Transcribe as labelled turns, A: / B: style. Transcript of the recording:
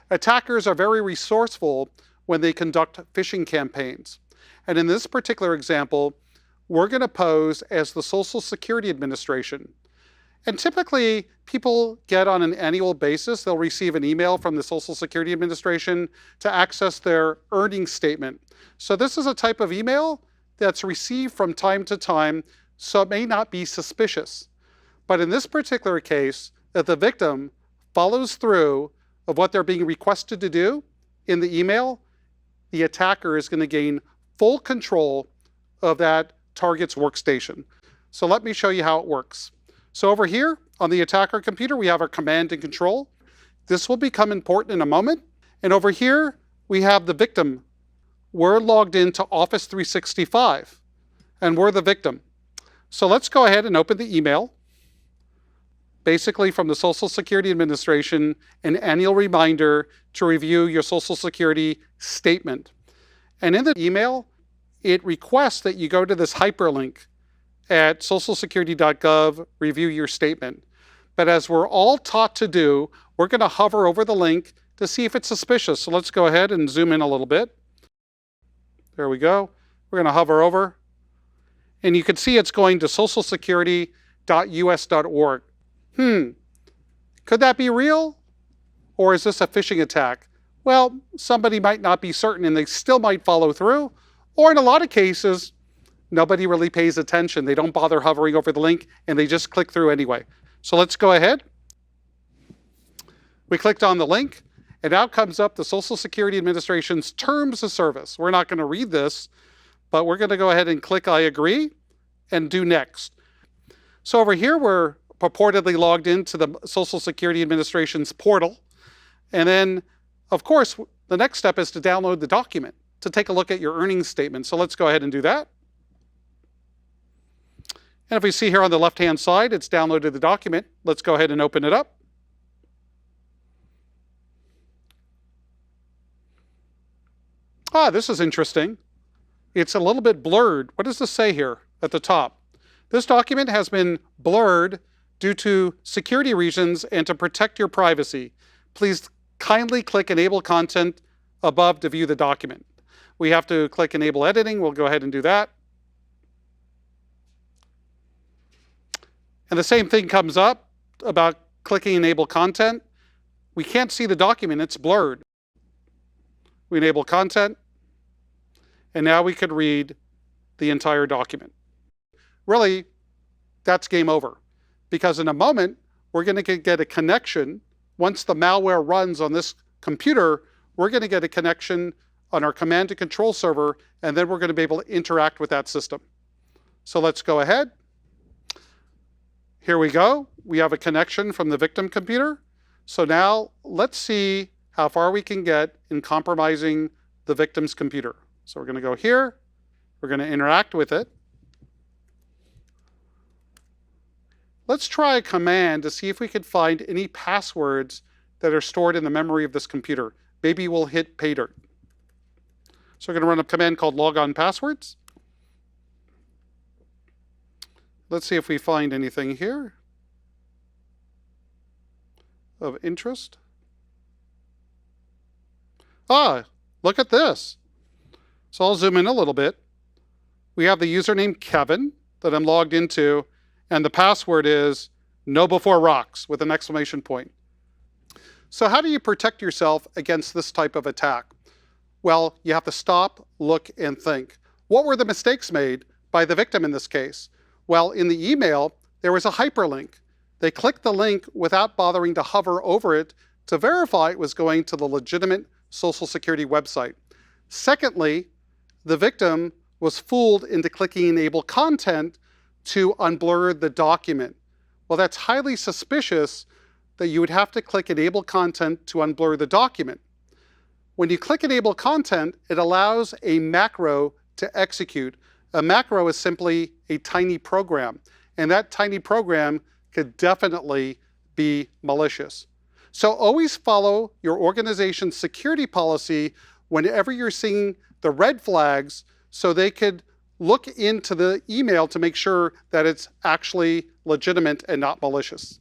A: Attackers are very resourceful when they conduct phishing campaigns. And in this particular example, we're going to pose as the Social Security Administration. And typically, people get on an annual basis, they'll receive an email from the Social Security Administration to access their earnings statement. So this is a type of email that's received from time to time, so it may not be suspicious. But in this particular case, if the victim follows through of what they're being requested to do in the email, the attacker is going to gain full control of that target's workstation. So let me show you how it works. So over here on the attacker computer, we have our command and control. This will become important in a moment. And over here, we have the victim. We're logged into Office 365, and we're the victim. So let's go ahead and open the email. Basically from the Social Security Administration, an annual reminder to review your Social Security statement. And in the email, it requests that you go to this hyperlink at socialsecurity.gov, review your statement. But as we're all taught to do, we're going to hover over the link to see if it's suspicious. So let's go ahead and zoom in a little bit. There we go. We're going to hover over. And you can see it's going to socialsecurity.us.org. Could that be real? Or is this a phishing attack? Well, somebody might not be certain and they still might follow through. Or in a lot of cases, nobody really pays attention. They don't bother hovering over the link and they just click through anyway. So let's go ahead. We clicked on the link and out comes up the Social Security Administration's Terms of Service. We're not going to read this, but we're going to go ahead and click I agree and do next. So over here, we're purportedly logged into the Social Security Administration's portal. And then, of course, the next step is to download the document to take a look at your earnings statement. So let's go ahead and do that. And if we see here on the left-hand side, it's downloaded the document. Let's go ahead and open it up. This is interesting. It's a little bit blurred. What does this say here at the top? This document has been blurred due to security reasons and to protect your privacy. Please kindly click Enable Content above to view the document. We have to click Enable Editing. We'll go ahead and do that. And the same thing comes up about clicking Enable Content. We can't see the document. It's blurred. We enable content. And now we could read the entire document. Really, that's game over. Because in a moment, we're going to get a connection. Once the malware runs on this computer, we're going to get a connection on our command and control server, and then we're going to be able to interact with that system. So let's go ahead. Here we go. We have a connection from the victim computer. So now let's see how far we can get in compromising the victim's computer. So we're going to go here. We're going to interact with it. Let's try a command to see if we can find any passwords that are stored in the memory of this computer. Maybe we'll hit pay dirt. So we're going to run a command called logon passwords. Let's see if we find anything here of interest. Look at this. So I'll zoom in a little bit. We have the username Kevin that I'm logged into, and the password is no before rocks with an exclamation point. So how do you protect yourself against this type of attack? Well, you have to stop, look, and think. What were the mistakes made by the victim in this case? Well, in the email, there was a hyperlink. They clicked the link without bothering to hover over it to verify it was going to the legitimate Social Security website. Secondly, the victim was fooled into clicking Enable Content to unblur the document. Well, that's highly suspicious that you would have to click Enable Content to unblur the document. When you click Enable Content, it allows a macro to execute. A macro is simply a tiny program, and that tiny program could definitely be malicious. So always follow your organization's security policy whenever you're seeing the red flags, so they could look into the email to make sure that it's actually legitimate and not malicious.